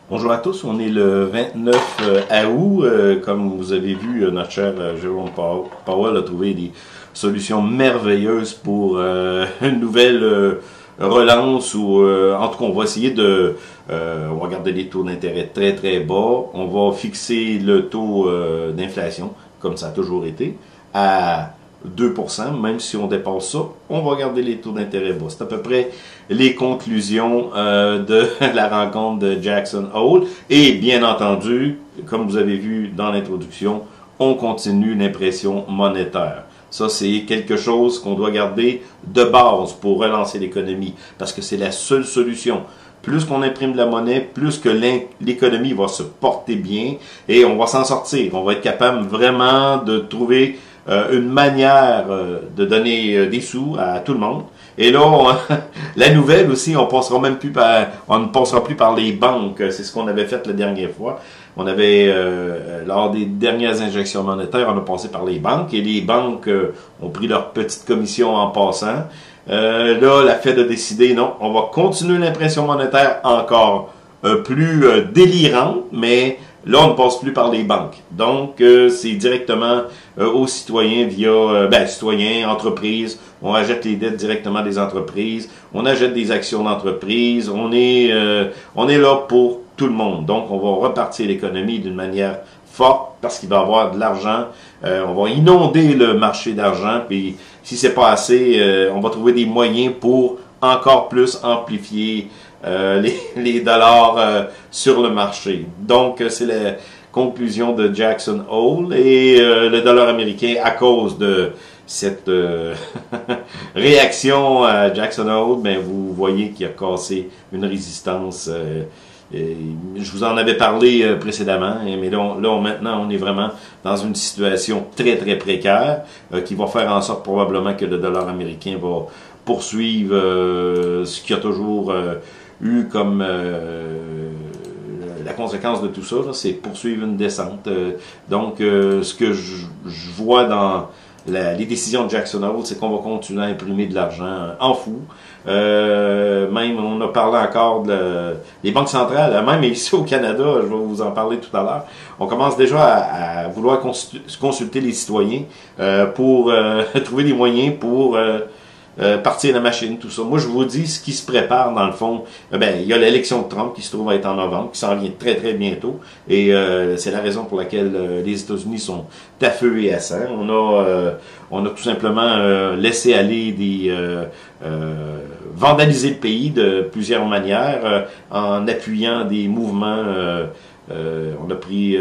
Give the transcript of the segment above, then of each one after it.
Bonjour à tous, on est le 29 août. Comme vous avez vu, notre cher Jérôme Powell a trouvé des solutions merveilleuses pour une nouvelle relance ou en tout cas on va essayer de on va garder les taux d'intérêt très très bas. On va fixer le taux d'inflation comme ça a toujours été à 2%, même si on dépasse ça, on va garder les taux d'intérêt bas. C'est à peu près les conclusions de la rencontre de Jackson Hole. Et bien entendu, comme vous avez vu dans l'introduction, on continue l'impression monétaire. Ça, c'est quelque chose qu'on doit garder de base pour relancer l'économie, parce que c'est la seule solution. Plus qu'on imprime de la monnaie, plus que l'économie va se porter bien et on va s'en sortir. On va être capable vraiment de trouver une manière de donner des sous à tout le monde. Et là, la nouvelle aussi, on ne passera plus par les banques. C'est ce qu'on avait fait la dernière fois. On avait, lors des dernières injections monétaires, on a passé par les banques et les banques ont pris leur petite commission en passant. Là, la Fed a décidé, non, on va continuer l'impression monétaire encore plus délirante, mais là, on ne passe plus par les banques. Donc, c'est directement aux citoyens via, citoyens, entreprises. On achète les dettes directement des entreprises. On achète des actions d'entreprise. On est là pour tout le monde. Donc, on va repartir l'économie d'une manière forte parce qu'il va y avoir de l'argent. On va inonder le marché d'argent. Puis, si c'est pas assez, on va trouver des moyens pour encore plus amplifier les dollars sur le marché. Donc, c'est la conclusion de Jackson Hole et le dollar américain, à cause de cette réaction à Jackson Hole, ben, vous voyez qu'il a cassé une résistance. Je vous en avais parlé précédemment, mais là, maintenant, on est vraiment dans une situation très, très précaire qui va faire en sorte probablement que le dollar américain va poursuivre ce qu'il y a toujours eu comme la conséquence de tout ça, c'est poursuivre une descente. Donc, ce que je vois dans les décisions de Jackson Hole, c'est qu'on va continuer à imprimer de l'argent en fou. Même, on a parlé encore des banques centrales, même ici au Canada, je vais vous en parler tout à l'heure. On commence déjà à vouloir consulter les citoyens pour trouver des moyens pour partir la machine, tout ça. Moi, je vous dis ce qui se prépare, dans le fond. Il y a l'élection de Trump qui se trouve à être en novembre, qui s'en vient très, très bientôt. Et c'est la raison pour laquelle les États-Unis sont à feu et à sang. On a tout simplement laissé aller vandaliser le pays de plusieurs manières en appuyant des mouvements. On a pris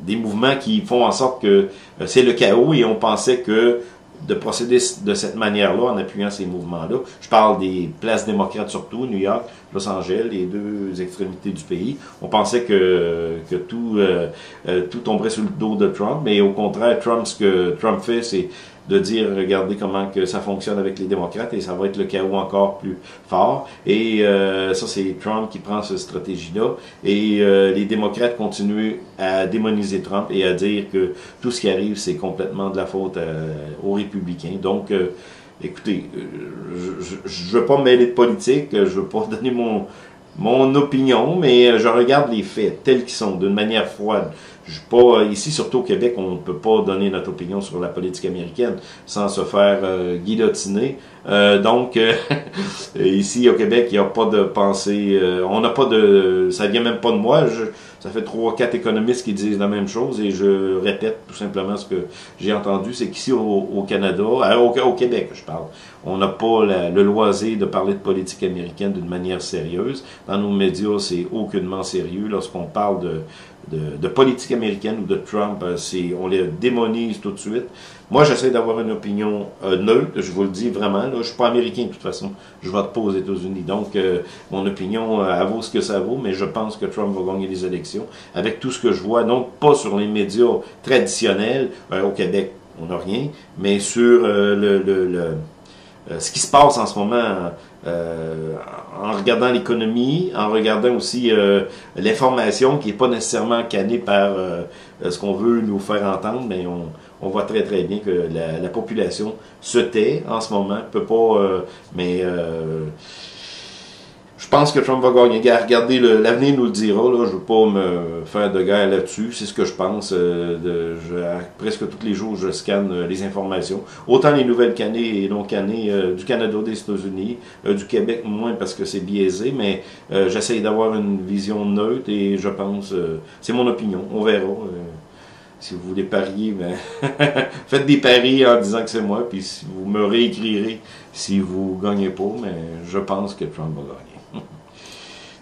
des mouvements qui font en sorte que c'est le chaos et on pensait que de procéder de cette manière-là en appuyant ces mouvements-là. Je parle des places démocrates surtout, New York, Los Angeles, les deux extrémités du pays. On pensait que tout tomberait sous le dos de Trump, mais au contraire, ce que Trump fait, c'est de dire, regardez comment que ça fonctionne avec les démocrates et ça va être le chaos encore plus fort. Et ça, c'est Trump qui prend cette stratégie-là. Et les démocrates continuent à démoniser Trump et à dire que tout ce qui arrive, c'est complètement de la faute aux républicains. Donc, écoutez, je ne veux pas me mêler de politique, je ne veux pas donner mon opinion, mais je regarde les faits tels qu'ils sont, d'une manière froide. Je suis pas ici, surtout au Québec, on ne peut pas donner notre opinion sur la politique américaine sans se faire guillotiner. Donc, ici au Québec, il n'y a pas de pensée, on n'a pas de, ça vient même pas de moi. Ça fait 3-4 économistes qui disent la même chose et je répète tout simplement ce que j'ai entendu, c'est qu'ici au Canada, au Québec, je parle, on n'a pas le loisir de parler de politique américaine d'une manière sérieuse. Dans nos médias, c'est aucunement sérieux. Lorsqu'on parle de politique américaine ou de Trump, on les démonise tout de suite. Moi, j'essaie d'avoir une opinion neutre, je vous le dis vraiment. Là, je suis pas américain de toute façon, je vote pas aux États-Unis. Donc, mon opinion, elle vaut ce que ça vaut, mais je pense que Trump va gagner les élections avec tout ce que je vois. Donc, pas sur les médias traditionnels. Au Québec, on n'a rien, mais sur ce qui se passe en ce moment en regardant l'économie, en regardant aussi l'information qui n'est pas nécessairement cannée par ce qu'on veut nous faire entendre, mais on voit très très bien que la population se tait en ce moment, peut pas, mais Je pense que Trump va gagner. Regardez, l'avenir nous le dira. Là. Je ne veux pas me faire de guerre là-dessus. C'est ce que je pense. Presque tous les jours, je scanne les informations. Autant les nouvelles cannées et non cannées du Canada, des États-Unis, du Québec moins parce que c'est biaisé, mais j'essaye d'avoir une vision neutre et je pense, c'est mon opinion. On verra. Si vous voulez parier, ben faites des paris en disant que c'est moi, puis si vous me réécrirez si vous ne gagnez pas, mais je pense que Trump va gagner.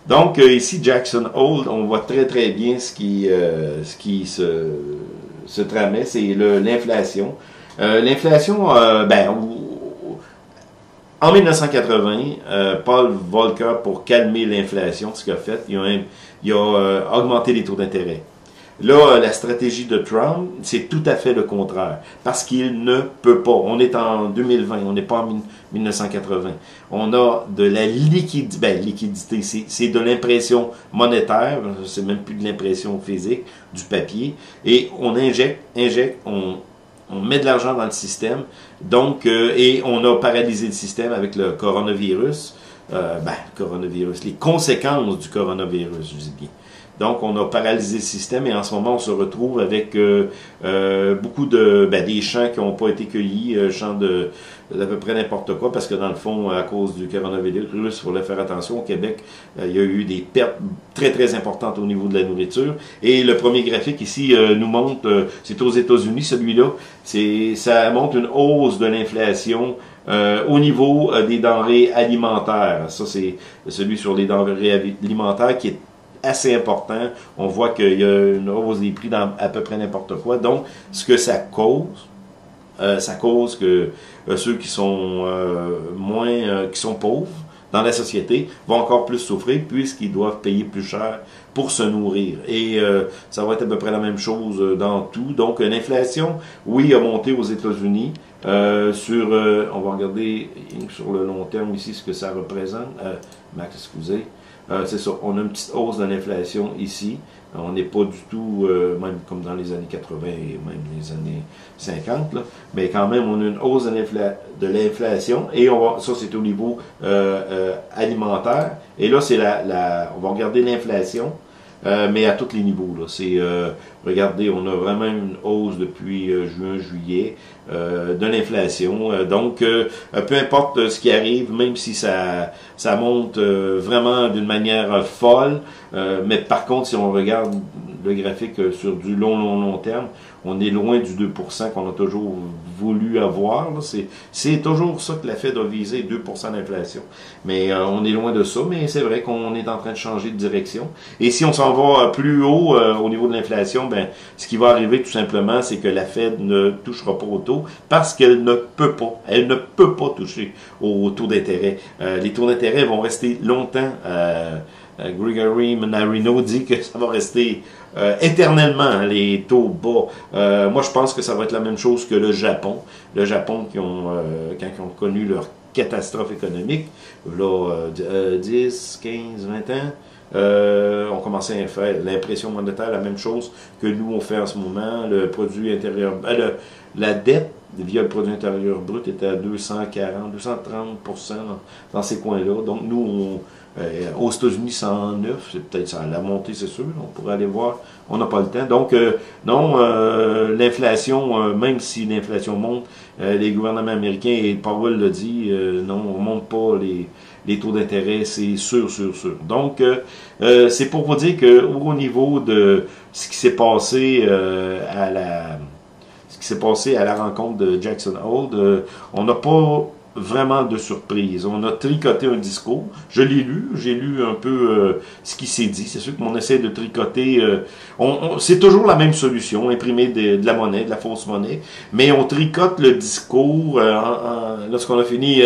Donc, ici, Jackson Hole, on voit très très bien ce qui se tramait, c'est l'inflation. L'inflation, en 1980, Paul Volcker, pour calmer l'inflation, ce qu'il a fait, il a augmenté les taux d'intérêt. Là, la stratégie de Trump, c'est tout à fait le contraire. Parce qu'il ne peut pas. On est en 2020, on n'est pas en 1980. On a de la liquidité, c'est de l'impression monétaire, c'est même plus de l'impression physique, du papier. Et on injecte, on met de l'argent dans le système. Donc, et on a paralysé le système avec le coronavirus. Les conséquences du coronavirus, je dis bien. Donc, on a paralysé le système et en ce moment, on se retrouve avec beaucoup des champs qui n'ont pas été cueillis, champs d'à peu près n'importe quoi, parce que dans le fond, à cause du coronavirus, il faut faire attention. Au Québec, il y a eu des pertes très, très importantes au niveau de la nourriture. Et le premier graphique ici nous montre, c'est aux États-Unis, celui-là, ça montre une hausse de l'inflation au niveau des denrées alimentaires. Ça, c'est celui sur les denrées alimentaires qui est assez important. On voit qu'il y a une hausse des prix dans à peu près n'importe quoi. Donc, ce que ça cause que ceux qui sont qui sont pauvres dans la société vont encore plus souffrir puisqu'ils doivent payer plus cher pour se nourrir. Et ça va être à peu près la même chose dans tout. Donc, l'inflation, oui, a monté aux États-Unis. On va regarder sur le long terme ici ce que ça représente. Max, excusez. C'est ça, on a une petite hausse de l'inflation ici. On n'est pas du tout, même comme dans les années 80 et même les années 50, là. Mais quand même, on a une hausse de l'inflation. Et ça, c'est au niveau alimentaire. Et là, c'est on va regarder l'inflation, mais à tous les niveaux. Regardez, on a vraiment une hausse depuis juin, juillet de l'inflation. Donc, peu importe ce qui arrive, même si ça monte vraiment d'une manière folle, mais par contre, si on regarde le graphique sur du long terme, on est loin du 2% qu'on a toujours voulu avoir. C'est toujours ça que la Fed a visé, 2% d'inflation. Mais on est loin de ça, mais c'est vrai qu'on est en train de changer de direction. Et si on s'en va plus haut au niveau de l'inflation, ce qui va arriver tout simplement, c'est que la Fed ne touchera pas au taux parce qu'elle ne peut pas. Elle ne peut pas toucher au taux d'intérêt. Les taux d'intérêt vont rester longtemps. Gregory Mannarino dit que ça va rester éternellement, les taux bas. Moi, je pense que ça va être la même chose que le Japon. Le Japon, quand ils ont connu leur catastrophe économique, là, 10, 15, 20 ans, on commençait à faire l'impression monétaire, la même chose que nous, on fait en ce moment. Le produit intérieur, la dette via le produit intérieur brut était à 240, 230% dans ces coins-là. Donc, nous, aux États-Unis, 109, c'est peut-être ça. La montée, c'est sûr, on pourrait aller voir, on n'a pas le temps. Donc, non, l'inflation, même si l'inflation monte, les gouvernements américains, et Powell l'a dit, non, on ne monte pas les taux d'intérêt, c'est sûr. Donc, c'est pour vous dire qu'au niveau de ce qui s'est passé à la rencontre de Jackson Hole, on n'a pas vraiment de surprise. On a tricoté un discours. Je l'ai lu. J'ai lu un peu ce qui s'est dit. C'est sûr qu'on essaie de tricoter. C'est toujours la même solution, imprimer de la monnaie, de la fausse monnaie. Mais on tricote le discours. Lorsqu'on a fini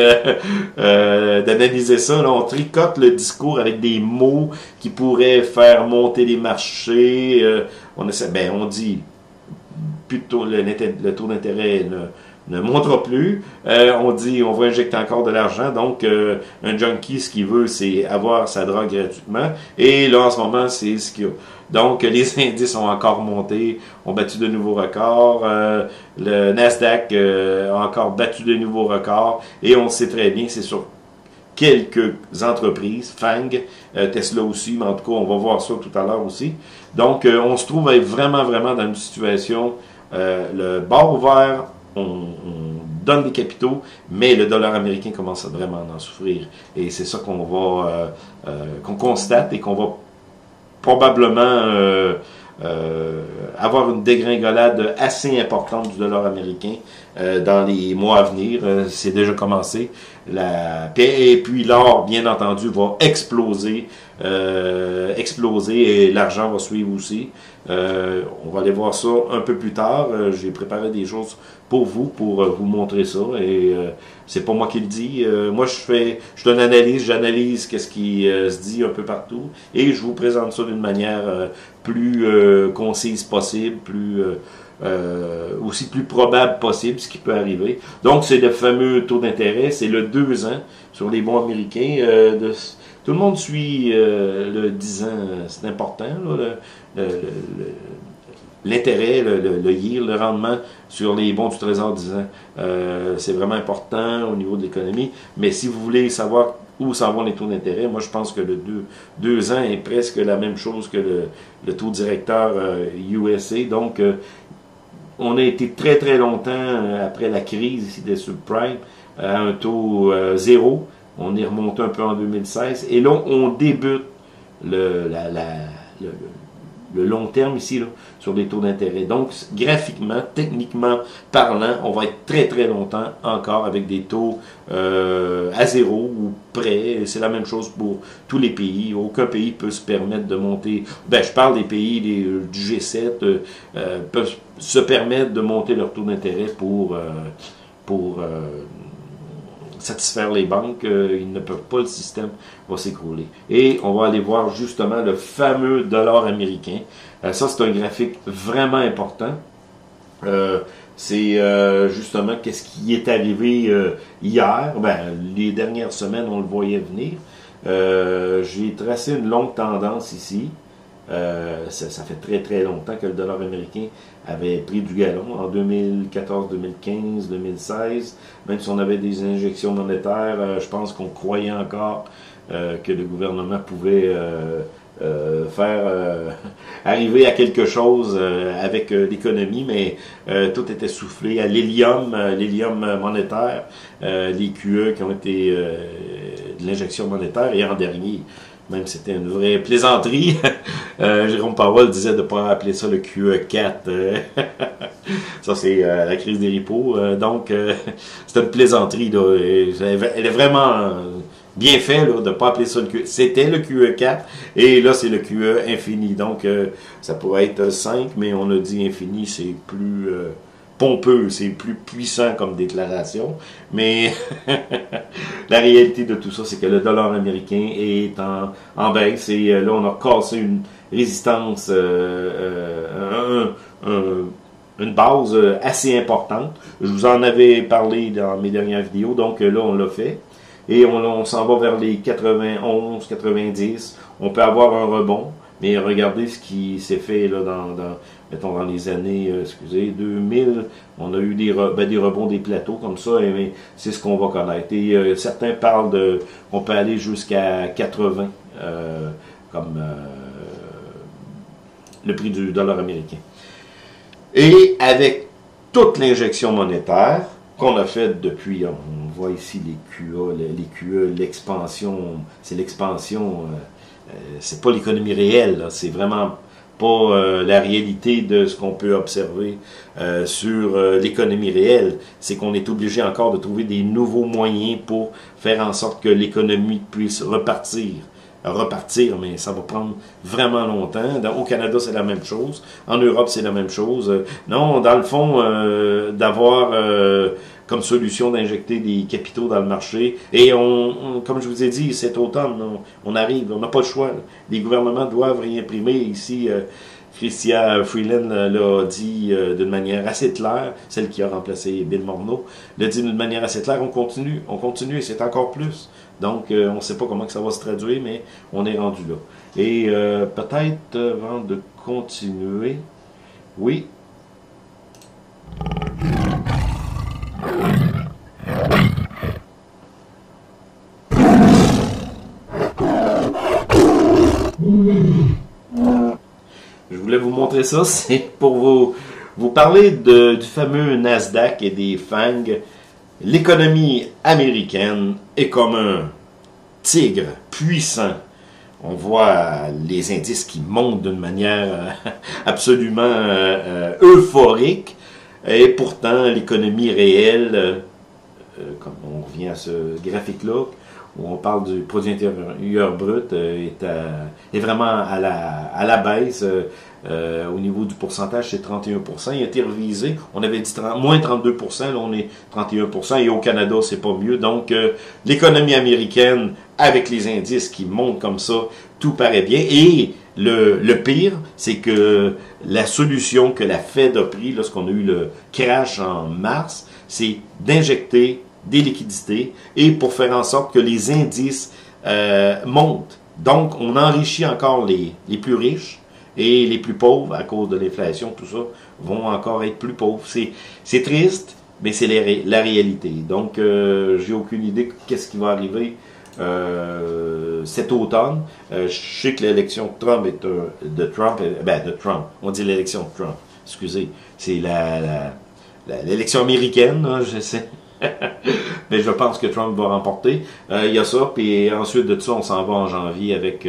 d'analyser ça, là, on tricote le discours avec des mots qui pourraient faire monter les marchés. On dit plutôt le taux d'intérêt ne montera plus. On dit on va injecter encore de l'argent. Donc, un junkie, ce qu'il veut, c'est avoir sa drogue gratuitement. Et là, en ce moment, c'est ce qu'il y a. Donc, les indices ont encore monté, ont battu de nouveaux records. Le Nasdaq a encore battu de nouveaux records. Et on sait très bien, c'est sur quelques entreprises, FANG, Tesla aussi, mais en tout cas, on va voir ça tout à l'heure aussi. Donc, on se trouve à être vraiment, vraiment dans une situation, le bord ouvert, on donne des capitaux, mais le dollar américain commence à vraiment en souffrir. Et c'est ça qu'on va, qu'on constate et qu'on va probablement avoir une dégringolade assez importante du dollar américain dans les mois à venir. C'est déjà commencé. Et puis l'or, bien entendu, va exploser, et l'argent va suivre aussi. On va aller voir ça un peu plus tard. J'ai préparé des choses pour vous montrer ça. Et c'est pas moi qui le dis. Moi, je fais une analyse, j'analyse qu'est-ce qui se dit un peu partout, et je vous présente ça d'une manière plus concise possible, aussi plus probable possible, ce qui peut arriver. Donc, c'est le fameux taux d'intérêt, c'est le 2 ans sur les bons américains. Tout le monde suit le 10 ans, c'est important, l'intérêt, le yield, le rendement sur les bons du Trésor 10 ans. C'est vraiment important au niveau de l'économie. Mais si vous voulez savoir où s'en vont les taux d'intérêt, moi je pense que le 2 ans est presque la même chose que le taux directeur USA. Donc, on a été très très longtemps après la crise ici des subprimes à un taux zéro. On est remonté un peu en 2016. Et là, on débute le long terme ici, là, sur les taux d'intérêt. Donc, graphiquement, techniquement parlant, on va être très très longtemps encore avec des taux à zéro ou près. C'est la même chose pour tous les pays. Aucun pays peut se permettre de monter. Ben, je parle des pays du G7 peuvent se permettre de monter leur taux d'intérêt pour satisfaire les banques. Ils ne peuvent pas, le système va s'écrouler. Et on va aller voir justement le fameux dollar américain. Ça, c'est un graphique vraiment important. C'est justement qu'est-ce qui est arrivé hier. Ben, les dernières semaines, on le voyait venir. J'ai tracé une longue tendance ici. Ça fait très très longtemps que le dollar américain avait pris du galon, en 2014, 2015, 2016. Même si on avait des injections monétaires, je pense qu'on croyait encore que le gouvernement pouvait faire arriver à quelque chose avec l'économie, mais tout était soufflé à l'hélium monétaire, les QE qui ont été de l'injection monétaire, et en dernier, même c'était une vraie plaisanterie. Jérôme Powell disait de ne pas appeler ça le QE4. Ça, c'est la crise des repos. Donc, c'est une plaisanterie. Là. Elle est vraiment bien fait là, de ne pas appeler ça le QE. C'était le QE4 et là, c'est le QE infini. Donc, ça pourrait être 5, mais on a dit infini, c'est plus pompeux, c'est plus puissant comme déclaration, mais la réalité de tout ça, c'est que le dollar américain est en baisse, et là, on a cassé une résistance, une base assez importante. Je vous en avais parlé dans mes dernières vidéos, donc là, on l'a fait, et on s'en va vers les 91, 90, on peut avoir un rebond, mais regardez ce qui s'est fait là mettons dans les années, 2000, on a eu des rebonds, des plateaux comme ça, mais c'est ce qu'on va connaître. Et certains parlent qu'on peut aller jusqu'à 80, comme le prix du dollar américain. Et avec toute l'injection monétaire qu'on a faite depuis, on voit ici les QE, l'expansion, c'est l'expansion, c'est pas l'économie réelle, c'est vraiment pas la réalité de ce qu'on peut observer sur l'économie réelle. C'est qu'on est obligé encore de trouver des nouveaux moyens pour faire en sorte que l'économie puisse repartir, mais ça va prendre vraiment longtemps. Au Canada, c'est la même chose. En Europe, c'est la même chose. Non, dans le fond, d'avoir comme solution d'injecter des capitaux dans le marché. Et comme je vous ai dit, cet automne, on arrive, on n'a pas le choix. Les gouvernements doivent réimprimer. Ici, Chrystia Freeland l'a dit d'une manière assez claire, celle qui a remplacé Bill Morneau, l'a dit d'une manière assez claire, on continue, et c'est encore plus. Donc, on ne sait pas comment que ça va se traduire, mais on est rendu là. Et peut-être, avant de continuer, oui. Je voulais vous montrer ça, c'est pour vous parler du fameux Nasdaq et des FANG. L'économie américaine est comme un tigre puissant. On voit les indices qui montent d'une manière absolument euphorique. Et pourtant, l'économie réelle, comme on revient à ce graphique-là, où on parle du produit intérieur brut, est vraiment à la baisse. Au niveau du pourcentage, c'est 31%. Il a été révisé. On avait dit moins 32%, là on est 31%. Et au Canada, c'est pas mieux. Donc, l'économie américaine, avec les indices qui montent comme ça, tout paraît bien. Et le pire, c'est que la solution que la Fed a pris lorsqu'on a eu le crash en mars, c'est d'injecter des liquidités et pour faire en sorte que les indices montent. Donc, on enrichit encore les plus riches et les plus pauvres, à cause de l'inflation, tout ça, vont encore être plus pauvres. C'est triste, mais c'est la réalité. Donc, j'ai aucune idée de qu'est-ce qui va arriver cet automne. Je sais que l'élection de Trump de Trump. On dit l'élection de Trump. Excusez, c'est l'élection américaine, hein, je sais. Mais je pense que Trump va remporter. Il y a ça, puis ensuite de ça, on s'en va en janvier avec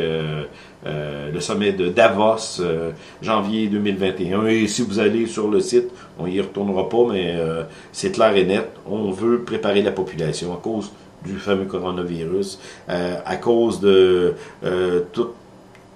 le sommet de Davos, janvier 2021. Et si vous allez sur le site, on y retournera pas, mais c'est clair et net. On veut préparer la population à cause du fameux coronavirus, à cause de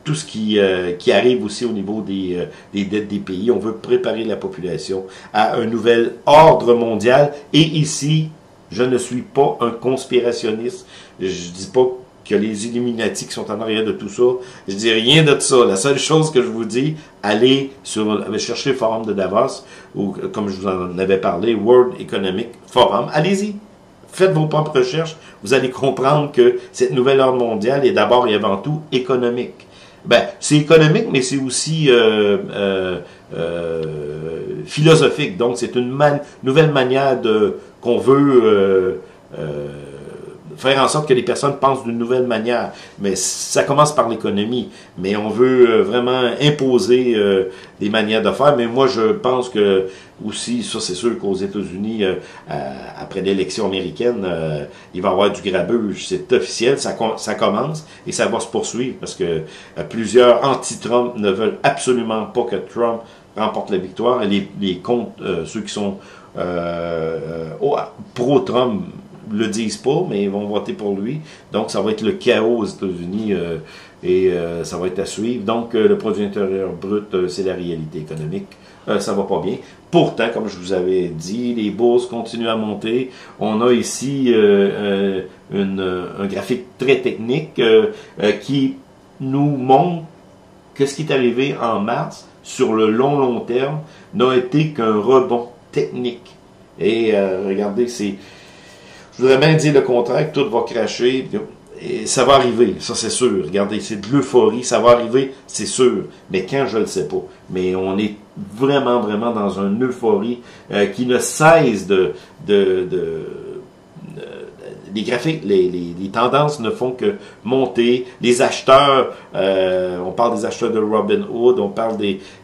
tout ce qui arrive aussi au niveau des dettes des pays. On veut préparer la population à un nouvel ordre mondial. Et ici, je ne suis pas un conspirationniste. Je dis pas qu'il y a les Illuminati qui sont en arrière de tout ça. Je dis rien de ça. La seule chose que je vous dis, allez chercher le forum de Davos, ou comme je vous en avais parlé, World Economic Forum. Allez-y. Faites vos propres recherches. Vous allez comprendre que cette nouvelle ordre mondiale est d'abord et avant tout économique. Ben, c'est économique, mais c'est aussi philosophique. Donc, c'est une nouvelle manière qu'on veut faire en sorte que les personnes pensent d'une nouvelle manière. Mais ça commence par l'économie. Mais on veut vraiment imposer des manières de faire. Mais moi, je pense que aussi, ça c'est sûr qu'aux États-Unis, après l'élection américaine, il va y avoir du grabuge. C'est officiel, ça commence et ça va se poursuivre parce que plusieurs anti-Trump ne veulent absolument pas que Trump remporte la victoire. Et les comptes, ceux qui sont pro-Trump, le disent pas, mais ils vont voter pour lui. Donc, ça va être le chaos aux États-Unis et ça va être à suivre. Donc, le produit intérieur brut, c'est la réalité économique. Ça va pas bien. Pourtant, comme je vous avais dit, les bourses continuent à monter. On a ici un graphique très technique qui nous montre que ce qui est arrivé en mars, sur le long terme, n'a été qu'un rebond technique. Et regardez, je voudrais bien dire le contraire, que tout va cracher, et ça va arriver, ça c'est sûr. Regardez, c'est de l'euphorie, ça va arriver, c'est sûr. Mais quand, je ne le sais pas. Mais on est vraiment dans une euphorie qui ne cesse les graphiques, les tendances ne font que monter. Les acheteurs, on parle des acheteurs de Robinhood,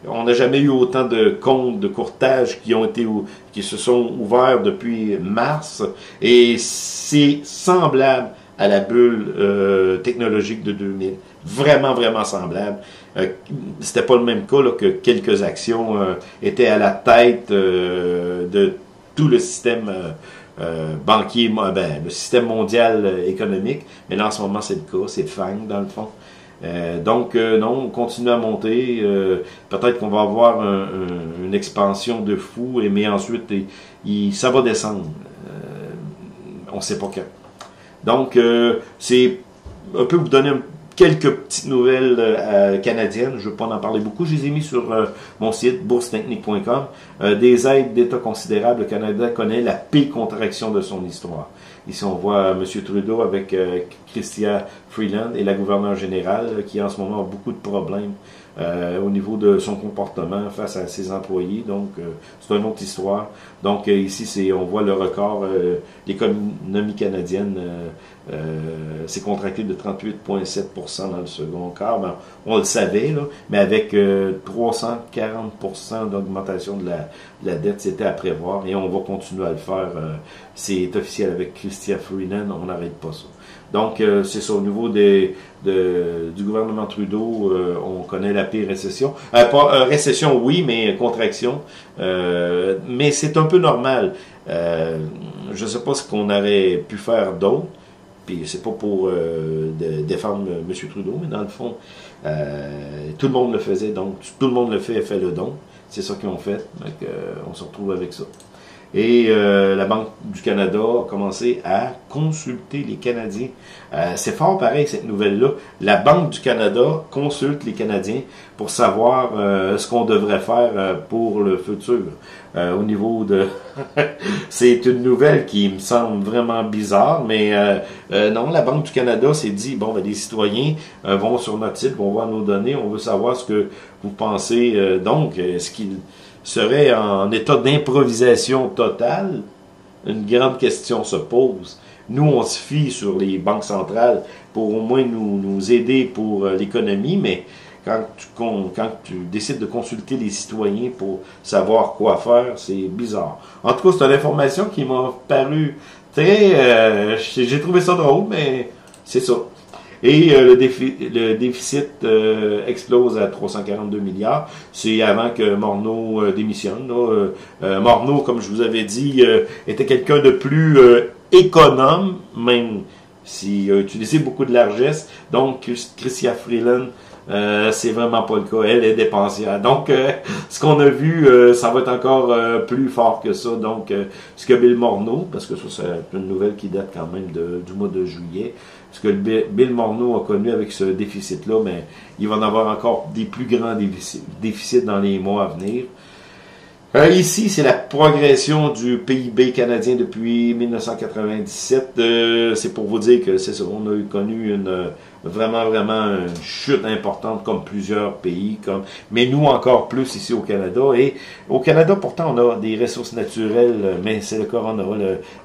on n'a jamais eu autant de comptes de courtage qui se sont ouverts depuis mars, et c'est semblable à la bulle technologique de 2000. Vraiment semblable. C'était pas le même cas là, que quelques actions étaient à la tête de tout le système banquier, le système mondial économique, mais là en ce moment c'est le cas, c'est le FANG dans le fond. Donc non, on continue à monter, peut-être qu'on va avoir une expansion de fou, mais ensuite ça va descendre, on ne sait pas quand. Donc c'est un peu vous donner quelques petites nouvelles canadiennes. Je ne veux pas en parler beaucoup. Je les ai mis sur mon site boursetechnique.com. Des aides d'État considérables. Le Canada connaît la pire contraction de son histoire. Ici, on voit M. Trudeau avec Chrystia Freeland et la gouverneure générale qui en ce moment a beaucoup de problèmes au niveau de son comportement face à ses employés. Donc, c'est une autre histoire. Donc, ici, on voit le record, l'économie canadienne c'est contracté de 38,7% dans le second quart. Ben, on le savait, là, mais avec 340% d'augmentation de la dette, c'était à prévoir et on va continuer à le faire. C'est officiel avec Chrystia Freeland, on n'arrête pas ça. Donc, c'est ça, au niveau du gouvernement Trudeau, on connaît la pire récession. Pas récession, oui, mais contraction. Mais c'est un peu normal. Je ne sais pas ce qu'on aurait pu faire d'autre. Puis c'est pas pour défendre M. Trudeau, mais dans le fond, tout le monde le faisait, donc tout le monde le fait le don. C'est ça qu'ils ont fait. Donc, on se retrouve avec ça. Et la Banque du Canada a commencé à consulter les Canadiens. C'est fort pareil, cette nouvelle-là. La Banque du Canada consulte les Canadiens pour savoir ce qu'on devrait faire pour le futur. Au niveau de... C'est une nouvelle qui me semble vraiment bizarre, mais non, la Banque du Canada s'est dit, bon, ben, les citoyens vont sur notre site, vont voir nos données, on veut savoir ce que vous pensez. Donc, est-ce qu'ils serait en état d'improvisation totale? Une grande question se pose. Nous, on se fie sur les banques centrales pour au moins nous aider pour l'économie, mais quand tu décides de consulter les citoyens pour savoir quoi faire, c'est bizarre. En tout cas, c'est une information qui m'a paru très... j'ai trouvé ça drôle, mais c'est ça. Et le déficit explose à 342 milliards. C'est avant que Morneau démissionne. Morneau, comme je vous avais dit, était quelqu'un de plus économe, même s'il a utilisé beaucoup de largesse. Donc, Chrystia Freeland, c'est vraiment pas le cas. Elle est dépensière. Donc, ce qu'on a vu, ça va être encore plus fort que ça. Donc, ce que Bill Morneau, parce que ça, c'est une nouvelle qui date quand même du mois de juillet, ce que Bill Morneau a connu avec ce déficit-là, mais il va en avoir encore des plus grands déficits dans les mois à venir. Ici, c'est la progression du PIB canadien depuis 1997. C'est pour vous dire que c'est ça, on a connu vraiment une chute importante comme plusieurs pays, mais nous encore plus ici au Canada. Et au Canada, pourtant, on a des ressources naturelles, mais c'est le corona.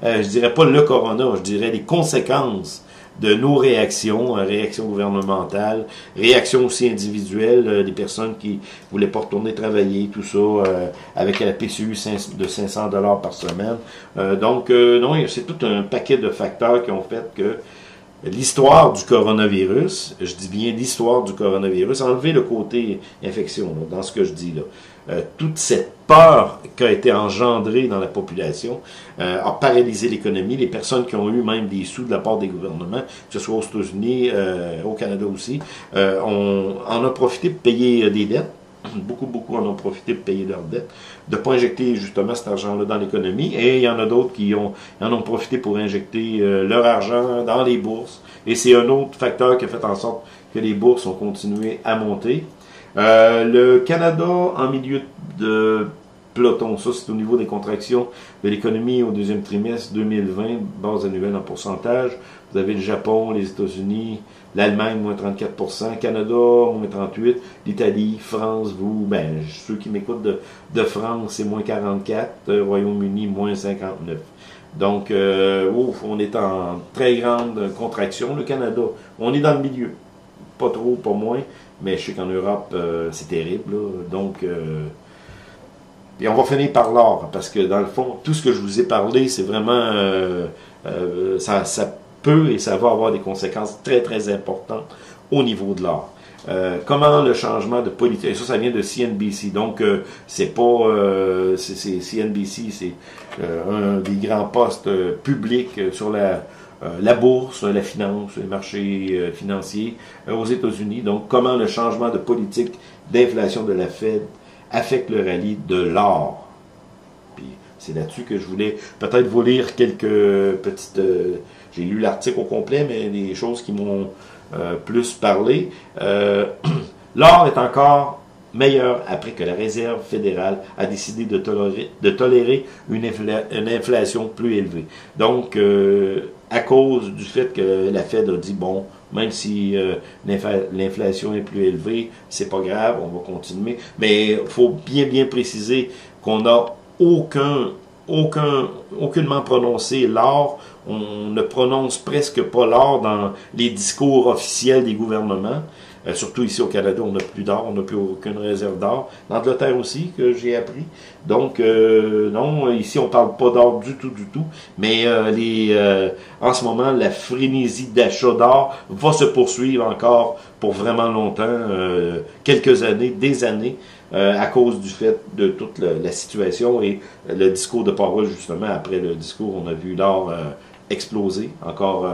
Je dirais pas le corona, je dirais les conséquences de nos réactions, réactions gouvernementales, réactions aussi individuelles, des personnes qui voulaient pas retourner travailler, tout ça, avec la PCU de 500 $ par semaine. Donc, non, c'est tout un paquet de facteurs qui ont fait que l'histoire du coronavirus, je dis bien l'histoire du coronavirus, enlever le côté infection, là, dans ce que je dis là. Toute cette peur qui a été engendrée dans la population a paralysé l'économie. Les personnes qui ont eu même des sous de la part des gouvernements, que ce soit aux États-Unis, au Canada aussi, on en a profité pour payer des dettes. Beaucoup en ont profité pour payer leurs dettes, de ne pas injecter justement cet argent-là dans l'économie. Et il y en a d'autres qui en ont profité pour injecter leur argent dans les bourses. Et c'est un autre facteur qui a fait en sorte que les bourses ont continué à monter. Le Canada en milieu de peloton, ça c'est au niveau des contractions de l'économie au deuxième trimestre 2020, base annuelle en pourcentage. Vous avez le Japon, les États-Unis, l'Allemagne, moins 34%, Canada, moins 38%, l'Italie, France, ceux qui m'écoutent de France, c'est moins 44%, Royaume-Uni, moins 59%. Donc, on est en très grande contraction. Le Canada, on est dans le milieu. Pas trop, pas moins, mais je sais qu'en Europe, c'est terrible. Là. Donc, et on va finir par l'or, parce que dans le fond, tout ce que je vous ai parlé, c'est vraiment... ça peut et ça va avoir des conséquences très, très importantes au niveau de l'or. Comment le changement de politique... Et ça vient de CNBC. Donc, c'est pas... c'est CNBC, c'est un des grands postes publics sur la bourse, la finance, les marchés financiers aux États-Unis. Donc, comment le changement de politique d'inflation de la Fed affecte le rallye de l'or. Puis, c'est là-dessus que je voulais peut-être vous lire quelques petites... j'ai lu l'article au complet, mais des choses qui m'ont plus parlé. L'or est encore meilleur après que la Réserve fédérale a décidé de tolérer une inflation plus élevée. Donc, à cause du fait que la Fed a dit, bon, même si l'inflation est plus élevée, c'est pas grave, on va continuer. Mais il faut bien préciser qu'on n'a aucunement prononcé l'or on ne prononce presque pas l'or dans les discours officiels des gouvernements. Surtout ici au Canada, on n'a plus d'or, on n'a plus aucune réserve d'or. L'Angleterre aussi, que j'ai appris. Donc, non, ici, on parle pas d'or du tout, Mais en ce moment, la frénésie d'achat d'or va se poursuivre encore pour vraiment longtemps, quelques années, des années, à cause du fait de toute la situation et le discours de Powell, justement. Après le discours, on a vu l'or exploser encore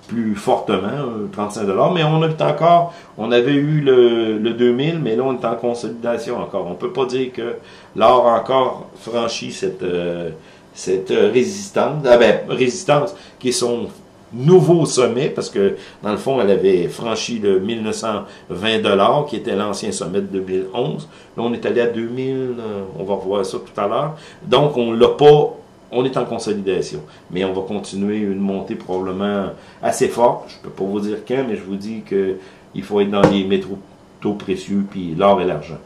plus fortement, 35 $, mais on avait eu le 2000, mais là on est en consolidation encore. On ne peut pas dire que l'or a encore franchi cette résistance, résistance qui est son nouveau sommet, parce que dans le fond elle avait franchi le 1920 $, qui était l'ancien sommet de 2011. Là on est allé à 2000, on va revoir ça tout à l'heure. Donc on l'a pas. On est en consolidation, mais on va continuer une montée probablement assez forte. Je ne peux pas vous dire quand, mais je vous dis qu'il faut être dans les métaux précieux, puis l'or et l'argent.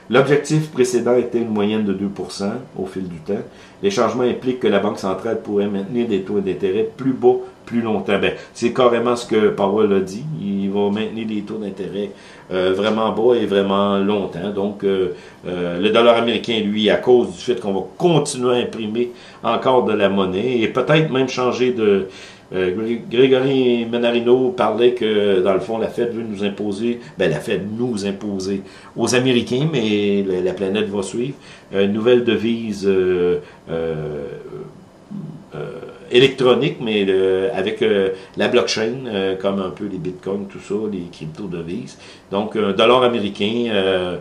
L'objectif précédent était une moyenne de 2% au fil du temps. Les changements impliquent que la Banque centrale pourrait maintenir des taux d'intérêt plus bas plus longtemps. C'est carrément ce que Powell a dit. Il va maintenir les taux d'intérêt vraiment bas et vraiment longtemps. Donc, le dollar américain, lui, à cause du fait qu'on va continuer à imprimer encore de la monnaie et peut-être même changer de... Grégory Menarino parlait que, dans le fond, la Fed veut nous imposer, la Fed nous imposer aux Américains, mais la planète va suivre, une nouvelle devise électronique, mais avec la blockchain, comme un peu les bitcoins, tout ça, les crypto-devises. Donc, un dollar américain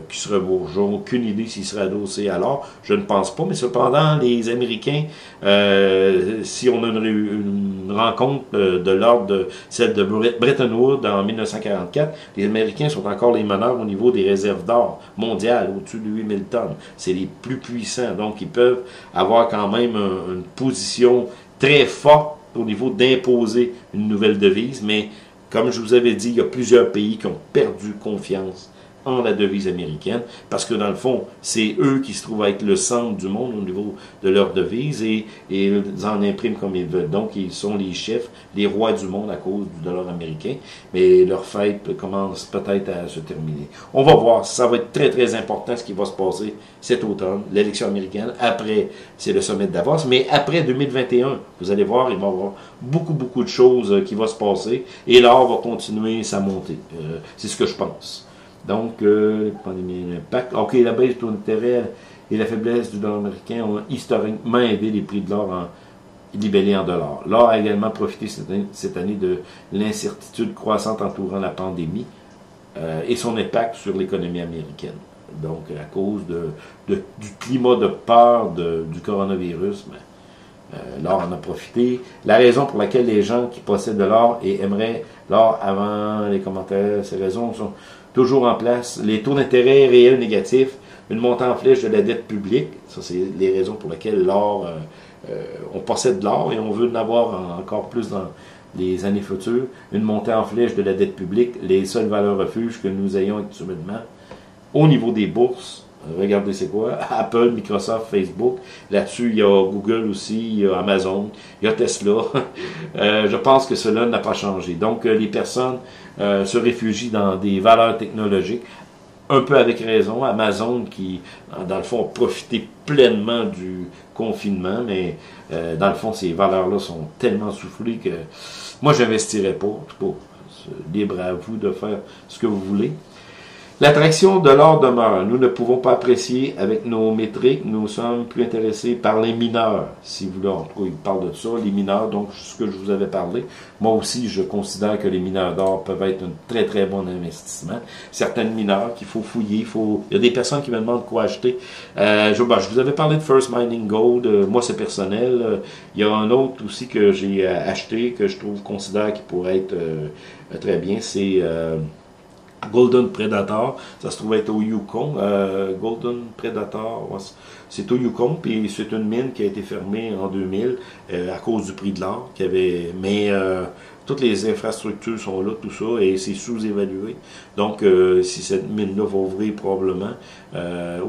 qui serait beau. J'ai aucune idée s'il serait adossé à l'or. Je ne pense pas, mais cependant, les Américains, si on a une rencontre de l'ordre de celle de Bretton Woods en 1944, les Américains sont encore les meneurs au niveau des réserves d'or mondiales, au-dessus de 8000 tonnes. C'est les plus puissants. Donc, ils peuvent avoir quand même une position très forte au niveau d'imposer une nouvelle devise, mais comme je vous avais dit, il y a plusieurs pays qui ont perdu confiance en la devise américaine, parce que dans le fond, c'est eux qui se trouvent à être le centre du monde au niveau de leur devise et ils en impriment comme ils veulent. Donc, ils sont les chefs, les rois du monde à cause du dollar américain, mais leur fête commence peut-être à se terminer. On va voir, ça va être très très important ce qui va se passer cet automne, l'élection américaine. Après, c'est le sommet de Davos, mais après 2021, vous allez voir, il va y avoir beaucoup de choses qui vont se passer et l'or va continuer sa montée. C'est ce que je pense. Donc, l'impact. OK, la baisse du taux d'intérêt et la faiblesse du dollar américain ont historiquement aidé les prix de l'or libellés en dollars. L'or a également profité cette année de l'incertitude croissante entourant la pandémie et son impact sur l'économie américaine. Donc, à cause du climat de peur du coronavirus, l'or en a profité. La raison pour laquelle les gens qui possèdent de l'or et aimeraient l'or avant les commentaires, ces raisons sont toujours en place. Les taux d'intérêt réels négatifs, une montée en flèche de la dette publique, ça c'est les raisons pour lesquelles l'or, on possède de l'or et on veut en avoir encore plus dans les années futures, une montée en flèche de la dette publique, les seules valeurs refuges que nous ayons actuellement au niveau des bourses. Regardez c'est quoi, Apple, Microsoft, Facebook, là-dessus il y a Google aussi, il y a Amazon, il y a Tesla. Je pense que cela n'a pas changé. Donc les personnes se réfugient dans des valeurs technologiques, un peu avec raison. Amazon qui, dans le fond, a profité pleinement du confinement, mais dans le fond, ces valeurs-là sont tellement soufflées que moi, je n'investirais pas. En tout cas, c'est libre à vous de faire ce que vous voulez. L'attraction de l'or demeure. Nous ne pouvons pas apprécier avec nos métriques. Nous sommes plus intéressés par les mineurs. Si vous voulez, en tout cas, il parle de ça, les mineurs, donc ce que je vous avais parlé. Moi aussi, je considère que les mineurs d'or peuvent être un très très bon investissement. Certaines mineurs qu'il faut fouiller, il y a des personnes qui me demandent quoi acheter. Je vous avais parlé de First Mining Gold. Moi, c'est personnel. Il y a un autre aussi que j'ai acheté, que je considère qui pourrait être très bien. C'est Golden Predator, ça se trouve être au Yukon. Golden Predator, c'est au Yukon, puis c'est une mine qui a été fermée en 2000 à cause du prix de l'or qu'il y avait. Mais toutes les infrastructures sont là, tout ça, et c'est sous-évalué. Donc, si cette mine-là va ouvrir probablement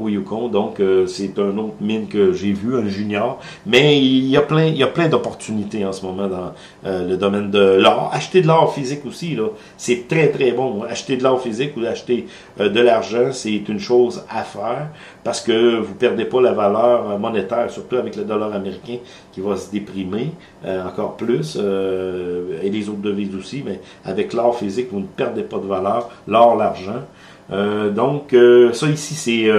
au Yukon, donc c'est un autre mine que j'ai vu, un junior, mais il y a plein d'opportunités en ce moment dans le domaine de l'or. Acheter de l'or physique aussi, là, c'est très très bon. Acheter de l'or physique ou acheter de l'argent, c'est une chose à faire parce que vous perdez pas la valeur monétaire, surtout avec le dollar américain qui va se déprimer encore plus, et les autres devises aussi, mais avec l'or physique, vous ne perdez pas de valeur, l'or, l'argent. Donc, ça ici, c'est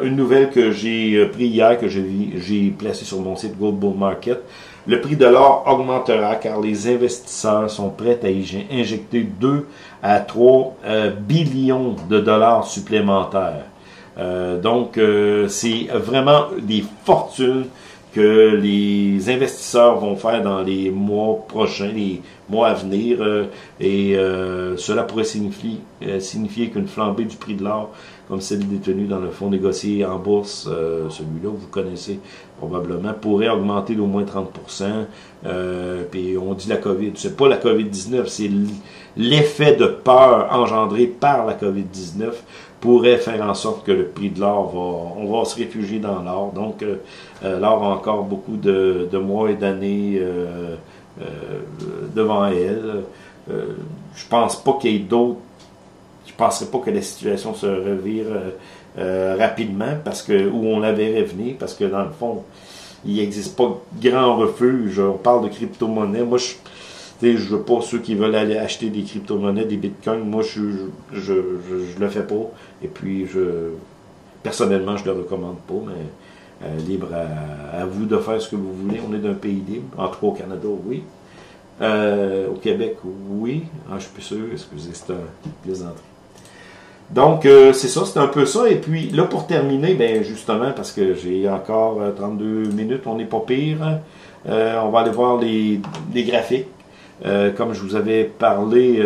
une nouvelle que j'ai pris hier, que j'ai placée sur mon site Gold Bull Market. Le prix de l'or augmentera car les investisseurs sont prêts à injecter 2 à 3 billions de dollars supplémentaires. Donc, c'est vraiment des fortunes que les investisseurs vont faire dans les mois prochains, les mois à venir, et cela pourrait signifier qu'une flambée du prix de l'or, comme celle détenue dans le fonds négocié en bourse, celui-là, vous connaissez probablement, pourrait augmenter d'au moins 30%. Puis on dit la COVID, c'est pas la COVID-19, c'est l'effet de peur engendré par la COVID-19 pourrait faire en sorte que le prix de l'or on va se réfugier dans l'or. Donc, l'or a encore beaucoup de mois et d'années devant elle. Je pense pas qu'il y ait d'autres. Je penserais pas que la situation se revire rapidement parce que où on la verrait venir, parce que dans le fond, il n'existe pas grand refuge. On parle de crypto-monnaie. Moi, je veux pas ceux qui veulent aller acheter des crypto-monnaies, des bitcoins. Moi, je le fais pas. Et puis, personnellement, je le recommande pas, mais libre à vous de faire ce que vous voulez. On est d'un pays libre. En tout cas, au Canada, oui. Au Québec, oui. Je suis plus sûr. Excusez, c'est un plaisanterie. Donc, c'est ça, c'est un peu ça. Et puis, là, pour terminer, ben justement, parce que j'ai encore 32 minutes, on n'est pas pire. On va aller voir les graphiques. Comme je vous avais parlé,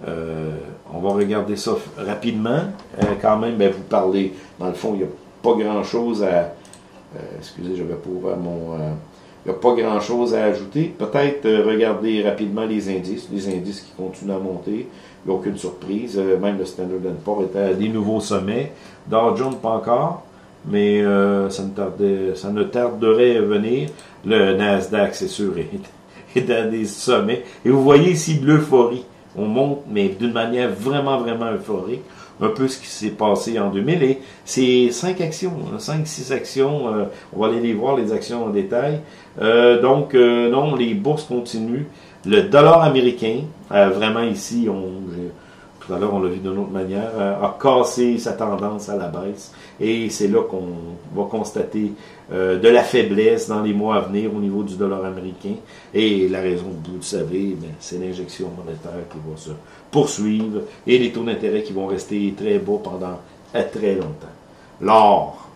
on va regarder ça rapidement. Quand même, ben, vous parlez, dans le fond, il n'y a pas grand-chose à... excusez, j'avais pas ouvert mon... il n'y a pas grand-chose à ajouter. Peut-être regarder rapidement les indices qui continuent à monter. Il n'y a aucune surprise. Même le Standard & Poor's était à des nouveaux sommets. Dow Jones, pas encore, mais ça ne tarderait à venir. Le Nasdaq, c'est sûr, est à des sommets. Et vous voyez ici de l'euphorie. On monte, mais d'une manière vraiment, vraiment euphorique. Un peu ce qui s'est passé en 2000. Et c'est 5 actions, 5-6 actions. On va aller les voir, les actions en détail. Donc, non, les bourses continuent. Le dollar américain, vraiment ici, tout à l'heure on l'a vu d'une autre manière, a cassé sa tendance à la baisse. Et c'est là qu'on va constater de la faiblesse dans les mois à venir au niveau du dollar américain. Et la raison, vous le savez, c'est l'injection monétaire qui va se poursuivre et les taux d'intérêt qui vont rester très bas pendant très longtemps. L'or.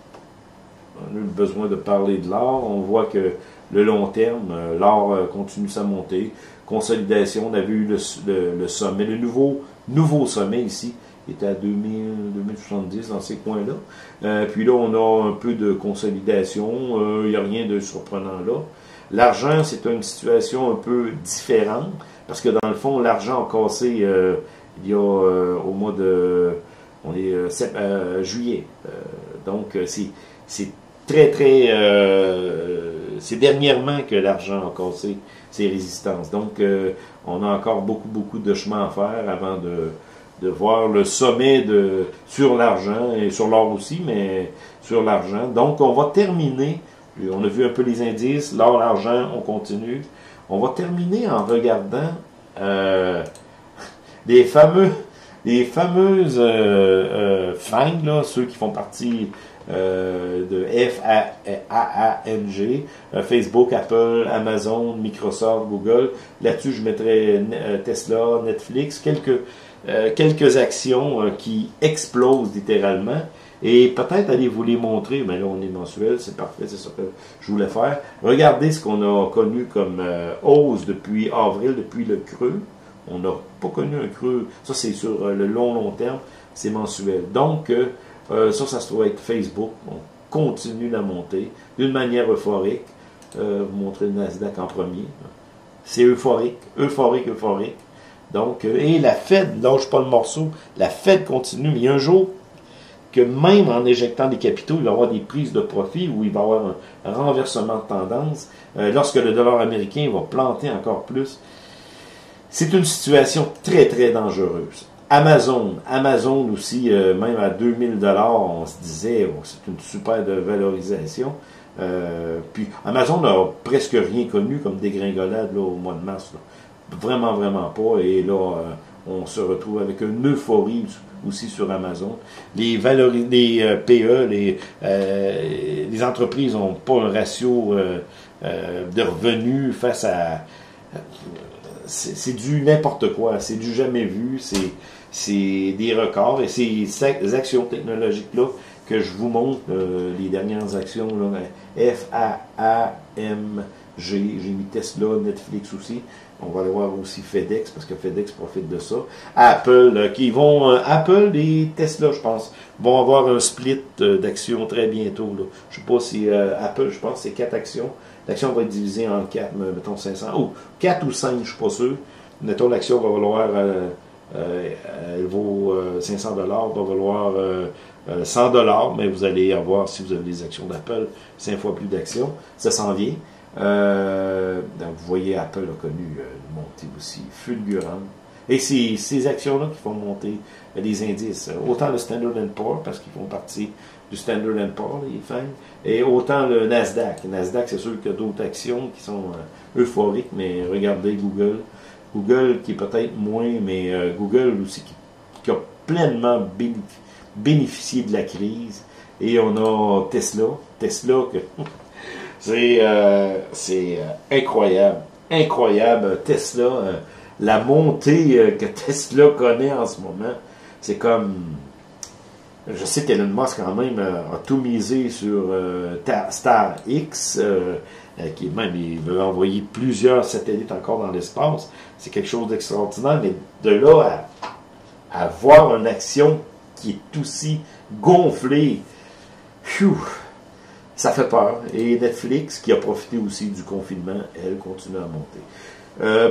On a eu besoin de parler de l'or. On voit que le long terme, l'or continue sa montée. Consolidation, on a vu le sommet, le nouveau sommet ici, était à 2070 dans ces coins-là. Puis là, on a un peu de consolidation, il n'y a rien de surprenant là. L'argent, c'est une situation un peu différente, parce que dans le fond, l'argent a cassé il y a au mois de juillet. Donc, c'est très, très... c'est dernièrement que l'argent a cassé ses résistances. Donc, on a encore beaucoup de chemin à faire avant de voir le sommet sur l'argent, et sur l'or aussi, mais sur l'argent. Donc, on va terminer, on a vu un peu les indices, l'or, l'argent, on continue. On va terminer en regardant les fameuses FANG, là, ceux qui font partie de FAANG, Facebook, Apple, Amazon, Microsoft, Google. Là-dessus, je mettrai Tesla, Netflix, quelques actions qui explosent littéralement. Et peut-être aller vous les montrer, mais là on est mensuel, c'est parfait, c'est ça que je voulais faire. Regardez ce qu'on a connu comme hausse depuis avril, depuis le creux. On n'a pas connu un creux, ça c'est sur le long terme, c'est mensuel. Donc, ça se trouve être Facebook. On continue la montée d'une manière euphorique. Vous montrez le Nasdaq en premier. C'est euphorique, euphorique, euphorique. Donc, et la Fed lâche pas le morceau. La Fed continue. Mais il y a un jour que même en éjectant des capitaux, il va y avoir des prises de profit où il va y avoir un renversement de tendance. Lorsque le dollar américain va planter encore plus, c'est une situation très, très dangereuse. Amazon aussi, même à 2000 $, on se disait, oh, c'est une super de valorisation. Puis Amazon n'a presque rien connu comme dégringolade là, au mois de mars. Là. Vraiment, vraiment pas. Et là, on se retrouve avec une euphorie aussi sur Amazon. Les PE, les entreprises n'ont pas un ratio de revenus face à... c'est du n'importe quoi, c'est du jamais vu, c'est des records, et ces actions technologiques-là que je vous montre, les dernières actions, là, FAAMG, j'ai mis Tesla, Netflix aussi, on va aller voir aussi FedEx, parce que FedEx profite de ça, Apple, Apple et Tesla, je pense, vont avoir un split d'actions très bientôt, là. Je sais pas si Apple, je pense c'est 4 actions, l'action va être divisée en 4, mettons 500, 4 ou 5, je suis pas sûr, mettons l'action va valoir, elle vaut 500 $, va valoir 100 $, mais vous allez avoir, si vous avez des actions d'Apple, 5 fois plus d'actions, ça s'en vient. Donc vous voyez, Apple a connu une montée aussi fulgurante. Et c'est ces actions-là qui font monter les indices. Autant le Standard & Poor's, parce qu'ils font partie du Standard & Poor's, les FANG, et autant le Nasdaq. Le Nasdaq, c'est sûr qu'il y a d'autres actions qui sont euphoriques, mais regardez Google. Google qui est peut-être moins, mais Google aussi qui a pleinement bénéficié de la crise. Et on a Tesla. Tesla, que c'est incroyable. Incroyable. Tesla, la montée que Tesla connaît en ce moment, c'est comme... Je sais qu'Elon Musk, quand même, a tout misé sur StarX, qui même, il veut envoyer plusieurs satellites encore dans l'espace. C'est quelque chose d'extraordinaire, mais de là à voir une action qui est aussi gonflée, ça fait peur. Et Netflix, qui a profité aussi du confinement, elle continue à monter.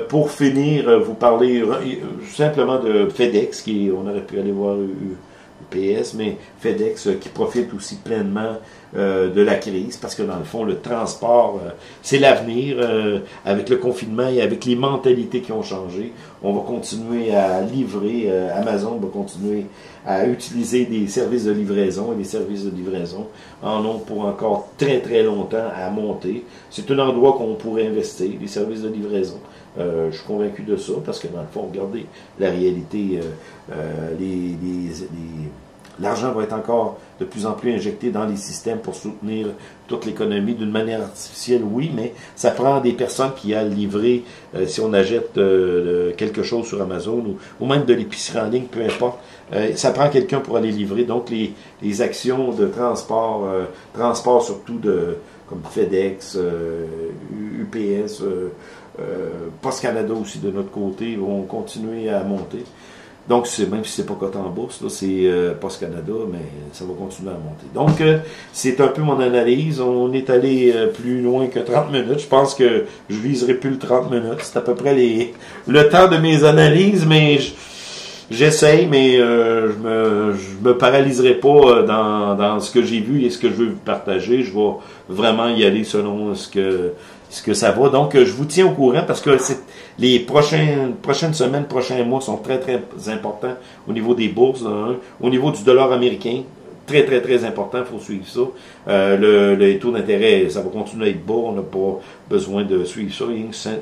Pour finir, vous parler simplement de FedEx, on aurait pu aller voir UPS, mais FedEx qui profite aussi pleinement de la crise, parce que dans le fond, le transport, c'est l'avenir. Avec le confinement et avec les mentalités qui ont changé, on va continuer à livrer, Amazon va continuer à utiliser des services de livraison, et les services de livraison en ont pour encore très très longtemps à monter. C'est un endroit qu'on pourrait investir, les services de livraison. Je suis convaincu de ça, parce que dans le fond, regardez la réalité, l'argent va être encore de plus en plus injecté dans les systèmes pour soutenir toute l'économie d'une manière artificielle, oui, mais ça prend des personnes qui aillent livrer, si on achète quelque chose sur Amazon ou même de l'épicerie en ligne, peu importe, ça prend quelqu'un pour aller livrer. Donc les actions de transport, transport surtout comme FedEx, UPS, Post Canada aussi de notre côté, vont continuer à monter. Donc, même si c'est pas coté en bourse, là, c'est Post Canada, mais ça va continuer à monter. Donc, c'est un peu mon analyse. On est allé plus loin que 30 minutes. Je pense que je viserai plus le 30 minutes. C'est à peu près le temps de mes analyses, mais j'essaye, mais je me paralyserai pas dans ce que j'ai vu et ce que je veux partager. Je vais vraiment y aller selon ce que ça va. Donc, je vous tiens au courant, parce que les prochaines semaines, prochains mois sont très, très importants au niveau des bourses, au niveau du dollar américain. Très, très, très important, il faut suivre ça. Les taux d'intérêt, ça va continuer à être bas, on n'a pas besoin de suivre ça.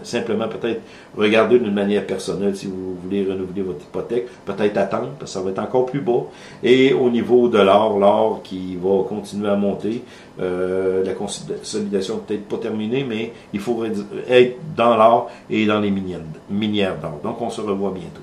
Simplement, peut-être, regarder d'une manière personnelle si vous voulez renouveler votre hypothèque, peut-être attendre, parce que ça va être encore plus bas. Et au niveau de l'or qui va continuer à monter, la consolidation peut-être pas terminée, mais il faut être dans l'or et dans les minières d'or. Donc, on se revoit bientôt.